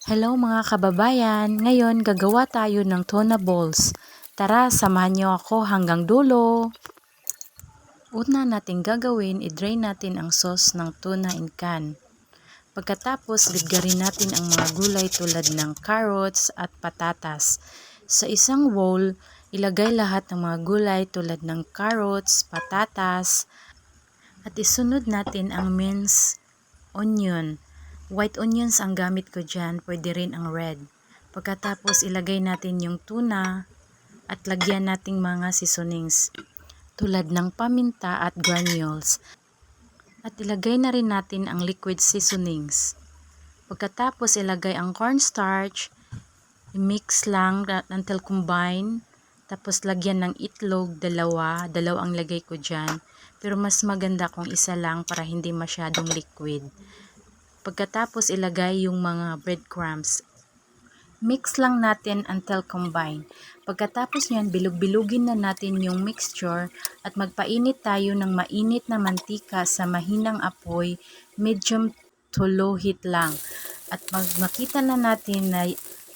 Hello mga kababayan, ngayon gagawa tayo ng tuna balls. Tara, samahan niyo ako hanggang dulo. Una nating gagawin, i-drain natin ang sauce ng tuna in can. Pagkatapos, lidgarin natin ang mga gulay tulad ng carrots at patatas. Sa isang bowl, ilagay lahat ng mga gulay tulad ng carrots, patatas, at isunod natin ang minced onion. White onions ang gamit ko dyan, pwede rin ang red. Pagkatapos ilagay natin yung tuna at lagyan nating mga seasonings tulad ng paminta at granules. At ilagay na rin natin ang liquid seasonings. Pagkatapos ilagay ang cornstarch, i-mix lang until combine. Tapos lagyan ng itlog, dalawa ang lagay ko dyan. Pero mas maganda kung isa lang para hindi masyadong liquid. Pagkatapos ilagay yung mga breadcrumbs. Mix lang natin until combine. Pagkatapos nyan, bilog-bilugin na natin yung mixture at magpainit tayo ng mainit na mantika sa mahinang apoy, medium to low heat lang. At makita na natin na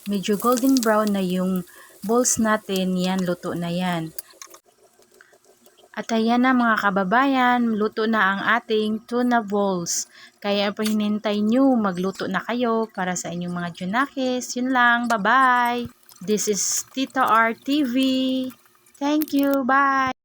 medyo golden brown na yung balls natin, yan, luto na yan. At ayan na mga kababayan, luto na ang ating tuna balls. Kaya pa hinintay nyo, magluto na kayo para sa inyong mga junakis. Yun lang, bye-bye! This is Tita R TV. Thank you, bye!